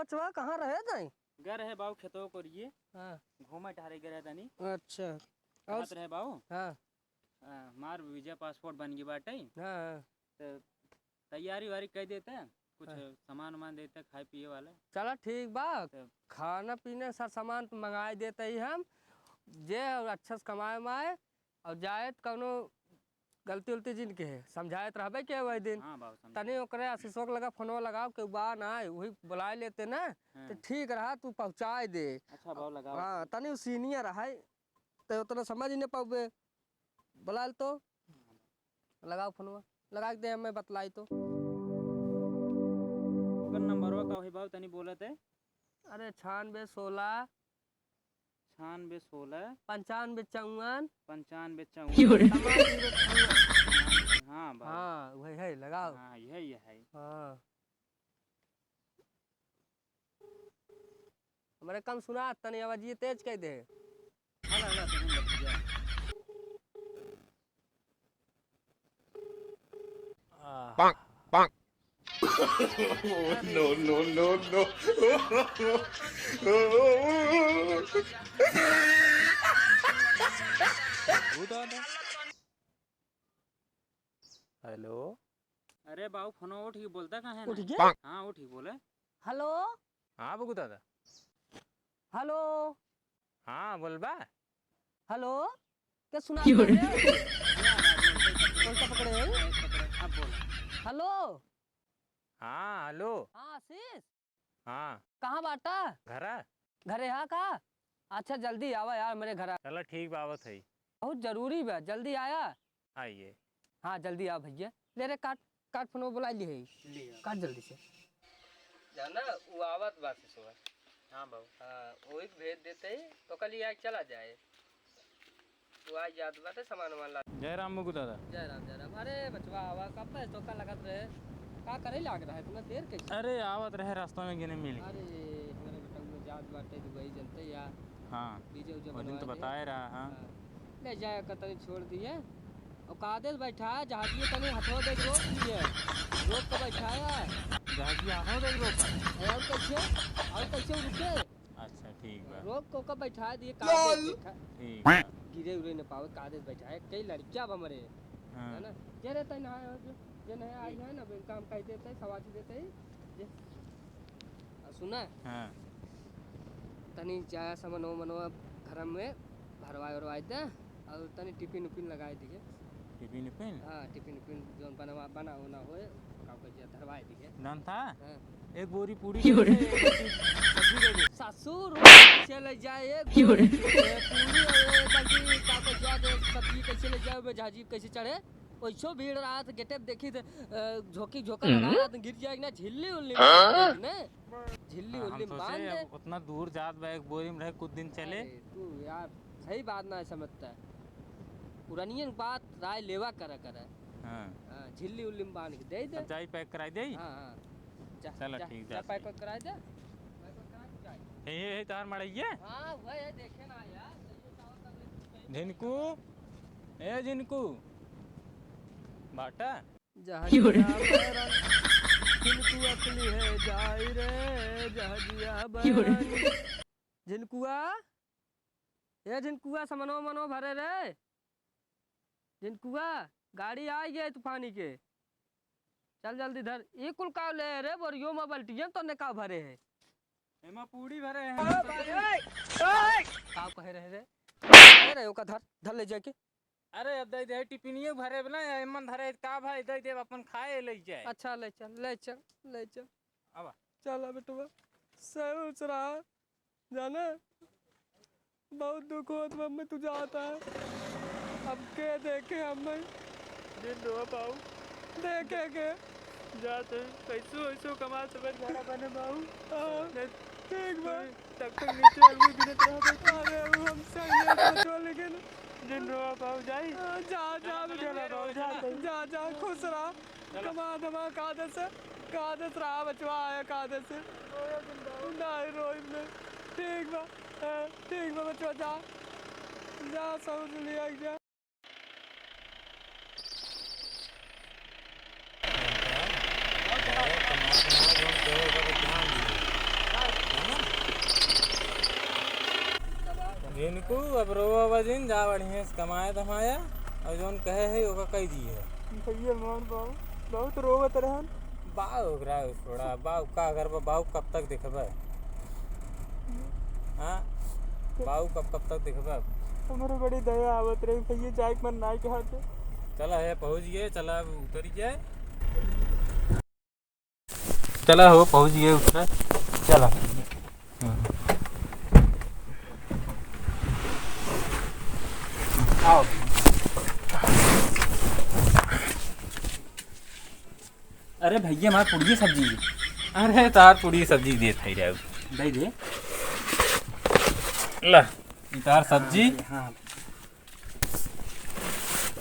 बचवा कहाँ रहे थे? घर है बाबू खेतों को ये हाँ घूमे टहरे गए तनी। अच्छा और रहे बाबू हाँ मार वीजा पासपोर्ट बन गई बाटे। हाँ तो तैयारी वारी कर देते हैं, कुछ सामान वामान देते खाए पिए वाला। चलो ठीक बा, तो खाना पीने सब सामान तो मंगाए देते ही हम जे अच्छा से कमाए उमाए और जाए तो कौनो गलती उलती जिनके है समझाए तो रहबे के वही दिन। हाँ बाबू समझ तनी ओकरे आशीषों के लगा फोनवा लगाओ के बा ना वही बुला लेते ना तो ठीक रहा तू पहुँचाए दे। अच्छा बाबू लगाओ। हाँ तनी सीनियर है तो उतना समझ नहीं पाओगे, बुला तो लगाओ फोनवा लगा दे हमें बतलाई तो। नंबरवा का वही बाबू तनी बोले थे। अरे 96 16 96 95 54 95 54। हाँ बाबू हाँ वही है लगाओ। हाँ यही है। हाँ हमारे कम सुना तनी आवाज ये तेज कह दे। Bonk, bonk. No, no, no, no. Hello. अरे बाबू फोन उठ के बोलता कहाँ है उठ ना? गया? हाँ उठ के बोले। हेलो हाँ बगू दादा। हेलो हाँ बोलबा। हेलो क्या सुना कौन सा पकड़े हैं? अब बोल। हेलो हाँ हेलो। हाँ आशीष हाँ कहाँ बाटा? घरा। घरे यहाँ का? अच्छा जल्दी आवा यार मेरे घर। चलो ठीक बाबत है। बहुत जरूरी बा, जल्दी आया। आइए। हाँ जल्दी आ भैया। ले रे काट काट फोन बुला लिए काट जल्दी से। जाना वो आवत बात से सुबह। हाँ बाबू। हाँ वही भेज देते ही तो कल ये चला जाए। वो आज याद बात है सामान वामान ला। जय राम बगू दादा। जय राम जय राम। अरे बचवा आवा कब है तो का लगत रहे का करे लाग रहा है तुम्हें देर कैसे? अरे आवत रहे रास्ता में गिने मिली। अरे हमारे बेटा में याद बाटे दुबई जनते यार। हाँ डीजे उजे वो दिन तो बनवा बता ही रहा। हाँ ले जाए कतरी छोड़ दिए और कादेश बैठा है जहाजिए तनी हथो दे रोक दिए रोक के बैठाया जहाजी आहो देख लो पर। और कैसे रुके। अच्छा ठीक बा। रोक को का बैठा दिए कादेश ठीक बा। गिरे उरे न पावे कादेश बैठाए कई लड़कियां हमरे हाँ है ना जे रहते ना जे नहीं आई है ना काम कह देते सवारी देते जे सुना हाँ तनी जाया समनो मनो घर में भरवाए उरवाए दे और तनी टिफिन उफिन लगाए दिए। टिफिन उफिन। हाँ टिफिन उफिन जो बना होना होए काम कर धरवाए दिए। डन था। हाँ एक बोरी पूरी दे दे, एक बोरी सब्जी दे दे। ससुर चले जाए पूरी और बाकी का जाए सब्जी कैसे ले जाए जहाजी कैसे चढ़े वैसो भीड़ रहा तो गेटअप देखी तो झोंकी झोंका लगा रहा तो गिर जाएगी ना झिल्ली उल्ली ने झिल्ली उल्ली बांध दे। उतना दूर जात बा एक बोरी में रहे कुछ दिन चले। तू यार सही बात ना समझता है पुरानी बात राय लेवा करा करे। हाँ झिल्ली उल्ली में बांध के दे दे। जाई पैक कराई दे। हाँ हाँ चलो ठीक जा पैक कराए दे। हे तार मड़ैया। हाँ वही है देखे ना यार झिनकू ए झिनकू बाटा जहाजिया झिनकुआ अकली है जाई रे जहाजिया झिनकुआ ये झिनकुआ समनो मनो भरे रे झिनकुआ गाड़ी आई गई तूफानी के चल जल्दी धर ये कुल का ले रे बोरियो में बल्टियां तो ने का भरे है एमा पूरी भरे हैं। का कहे रहे रे अरे ओका धर धर ले जाके। अरे अब दे दे टिफिनियो भरे बना एमन धरे का भाई दे दे अपन खाए ले जाए। अच्छा ले चल अब चल बेटवा सोच रहा जाना बहुत दुख होत मम्मी तू जाता है अब के देखे हमें दिन दो पाऊ देखे के जाते कैसो ऐसो कमा सब घरा बने बाऊ। ठीक बा तक नीचे आलू गिरत रहा। अरे हम सही है तो लेकिन दिन दो पाऊ जाई। जा खुश रहा कमा धमा कादे से रहा बचवा आया कादे से नहीं रोई में ठीक बा बचवा जा समझ लिया जा। इनको अब रोवा बजिन जा बढ़िया से कमाए धमाया और जोन कहे है ओका कह दी है भैया मान बाबू बहुत रोवत रहन। बाऊ ओकरा थोड़ा बाऊ का करबा बाऊ कब तक देखबे हाँ बाऊ कब तक देखबे हमारे बड़ी दया आवत रही भैया जाए के मन नाई के हाथ। चला है पहुंच गए चला अब उतर जाए चला हो पहुंच गए उतर चला आओ अरे भैया हमारे पूरी सब्जी अरे तार पूरी सब्जी दे थई रे दे दे। ला ई तार सब्जी हाँ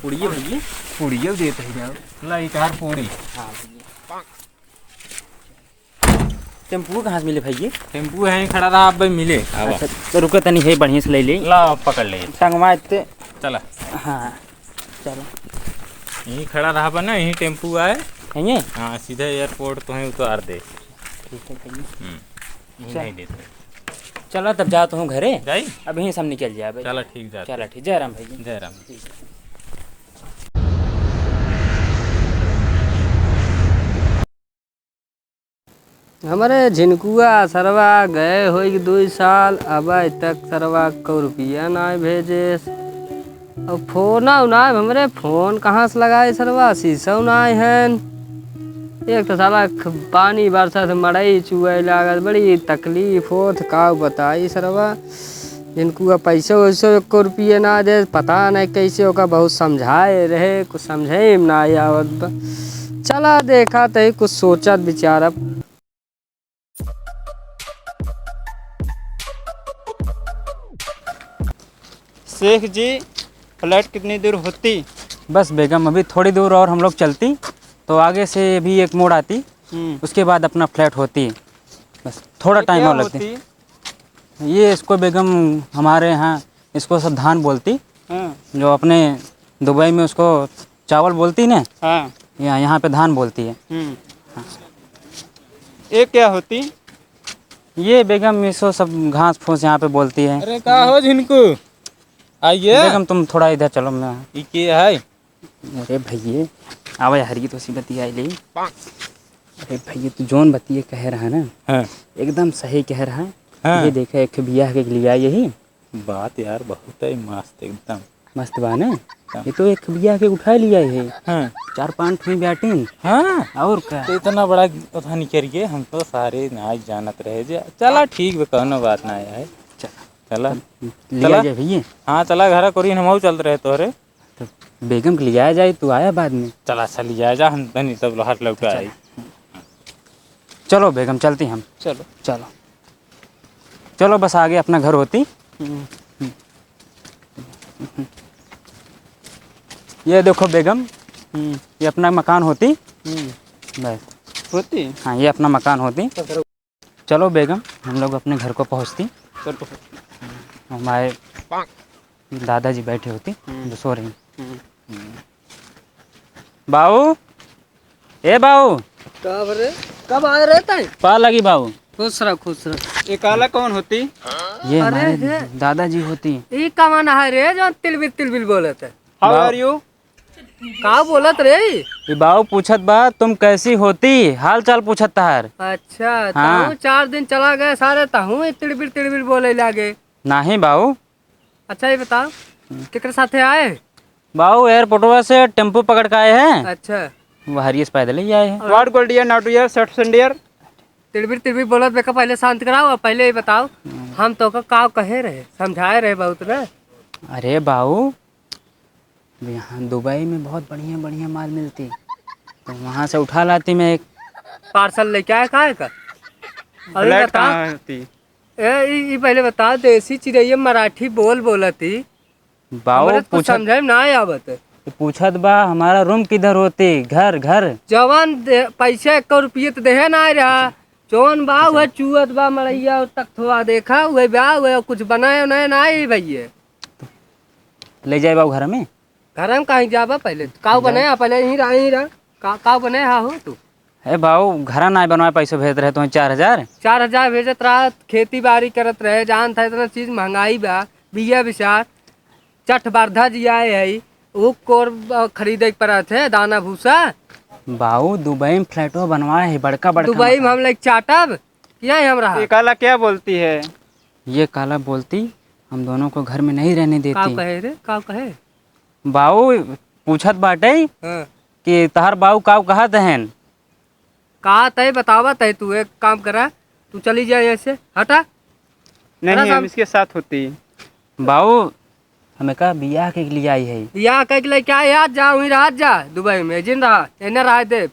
पूरी भैया पूड़ी दे थई रे ला ई तार पूड़ी हाँ टेम्पू कहाँ से मिले भैया? टेम्पू है खड़ा रहा अब मिले अब अच्छा तो रुको तनी है बढ़िया से ले ले ला पकड़ ले टंगवा इतने। चला हाँ चलो यहीं खड़ा रहा बना यहीं टेम्पू आए है हाँ सीधे एयरपोर्ट तो है उतार दे ठीक है भैया। यहीं चल। नहीं देते चलो तब जाता हूँ घरे जाई अब यहीं सब निकल जाए। चला ठीक जा चलो ठीक जय राम भैया। जय राम हमारे झिनकुआ सरवा गए हो 2 साल अब तक सरवा को रुपया ना भेजे और फोन उनाए हमरे फोन कहाँ से लगाए सरवा शीशा उनाए हैं। एक तो साला पानी बरसा से मड़ई चुए लागत बड़ी तकलीफ होत का बताई सरवा झिनकुआ पैसे वैसे 1 रुपये ना दे पता नहीं कैसे होगा बहुत समझाए रहे कुछ समझे ना आवत चला देखा तो कुछ सोचत बेचारा। शेख जी फ्लैट कितनी दूर होती? बस बेगम अभी थोड़ी दूर और हम लोग चलती तो आगे से भी एक मोड़ आती उसके बाद अपना फ्लैट होती। बस थोड़ा टाइम और लगती। ये इसको बेगम हमारे यहाँ इसको सब धान बोलती। जो अपने दुबई में उसको चावल बोलती ना यहाँ पे धान बोलती है। ये क्या होती? ये बेगम इसको सब घास फूस यहाँ पे बोलती है। अरे का हो झिनको आइए बेगम तुम थोड़ा इधर चलो मैं। ई के है अरे भैया आवा हरी तो सी बतिया ले। अरे भैया तू जोन बतिए कह रहा है ना हाँ एकदम सही कह रहा है। हाँ। ये देखा एक बियाह के लिए आई यही बात यार बहुत है मस्त एकदम मस्त बा ना। ये तो एक बियाह के उठा लिया है हाँ 4-5 ठुई बैटिंग हाँ और क्या। तो इतना बड़ा उठा नहीं करिए हम तो सारे नाच जानत रहे जे चला ठीक बे कौनो बात ना है चला लिया जाए भैया। हाँ चला घर कोरी हम चल रहे तोरे तो बेगम के लिए आया जाए तू आया बाद में। चला चली जाए जा हम तनी सब लोहाट लौटा आई चलो बेगम चलती हम। चलो चलो चलो बस आगे अपना घर होती। ये देखो बेगम ये अपना मकान होती बस होती। हाँ ये अपना मकान होती। चलो बेगम हम लोग अपने घर को पहुँचती। चलो हमारे दादाजी बैठे होती जो सो रही। बाऊ ए बाऊ कब रे कब आ रहता है पा लगी बाऊ। खुश रह। ये काला कौन होती? ये अरे हमारे हे। दादाजी होती। ये कमाना है रे जो तिलबिल बोलत है हाउ आर यू? का बोलत रे। ये बाऊ पूछत बा तुम कैसी होती हाल चाल पूछत तार। अच्छा हाँ। ताहू 4 दिन चला गए सारे ताहू तिलबिल बोले लागे। नहीं बाऊ अच्छा ये बताओ केकरे साथे आए। बाऊ एयरपोर्टवा से टेम्पो पकड़ के आए हैं। अच्छा वो हरियस पैदल ही आए हैं। What gold dear not dear shirt संडियर? तिलबिल बोलत बेका पहले शांत कराओ और पहले ये बताओ हम तो का कहे रहे समझाए रहे बहुत ना। अरे बाऊ यहाँ दुबई में बहुत बढ़िया बढ़िया माल मिलती तो वहाँ से उठा लाती मैं एक पार्सल लेके आए काहे का। और ये फ्लैट बता कहाँ होती? ये पहले बता देसी चिड़ैया मराठी बोलती बाऊ हमरे तो पूछत समझे में ना आवत। पूछत बा हमारा रूम किधर होती घर घर। जवान पैसे 1 रुपये तो देहे ना रहा जौन बा वह चुअत बा मड़ैया तक थोड़ा देखा वह बा वह कुछ बनाए उनाए ना आई भैया। ले जाए बाऊ घर में। घर में कहीं जाबा पहले काव बनाया पहले यहीं रहा काव बनाया हो तू। है बाऊ घर ना बनवाए पैसे भेज रहे तो 4000। 4000 भेजत रहा खेती बाड़ी करत रहे जान था इतना चीज महंगाई बा बिया विचार चट बारधा जी आए है वो कोर खरीदे पड़ा थे दाना भूसा बाबू दुबई में फ्लैटो बनवाए है बड़का बड़का दुबई में हम लोग चाटब क्या है हम रहा ये काला क्या बोलती है? ये काला बोलती हम दोनों को घर में नहीं रहने का देती। कहे रे का कहे बाबू पूछत बाटे हाँ। कि तहर बाबू का कहत हन। कहा तय बतावा तय तू एक काम करा तू चली जाए ऐसे हटा नहीं साहब। हम इसके साथ होती। बाबू हमें का बियाह के लिए आई है। यहाँ कह के लिए क्या याद जा वहीं रात जा दुबई में जिन रहा एने रहा दे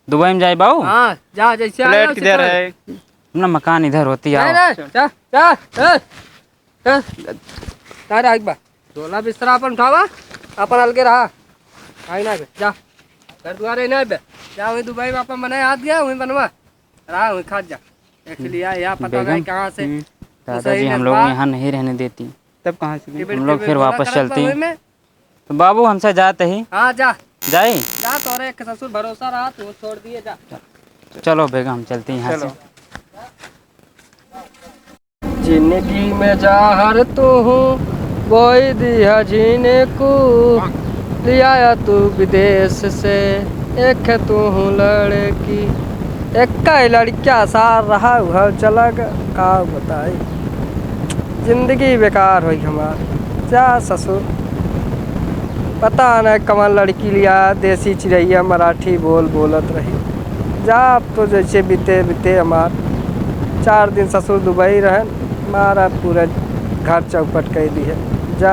दुबई में जाए बाबू। हाँ जा जैसे आया फ्लैट वैसे किधर चल। है? अपना मकान इधर होती नहीं, है। नहीं, जा जा तारे आग बा डोला बिस्तरा अपन उठावा अपन हल्के रहा आई ना बे जा घर द्वारे ना बे जा वहीं दुबई में अपन बनाए हाथ गया वहीं बनवा रहा वहीं खा जा देख लिया या पता नहीं कहाँ से दादाजी हम लोग यहाँ नहीं रहने देती। तब कहाँ से गई? हम लोग फिर वापस चलती। में तो बाबू हमसे जाते ही हाँ जा जाए। जा तोरे एक ससुर भरोसा रहा तू छोड़ दिए जा चलो बेगम हम चलते हैं यहाँ चलो। से। जिंदगी में जाहर तू हूँ बोई दिया जीने को लिया तू विदेश से एक तू हूँ लड़की एक लड़किया सार रहा घर चला का बताई जिंदगी बेकार हुई हमारी जा ससुर पता न कमल लड़की लिया देसी चिड़ैया मराठी बोलत रही जा अब तो जैसे बीते बीते हमार 4 दिन ससुर दुबई रहन मारा पूरा घर चौपट कर दी है जा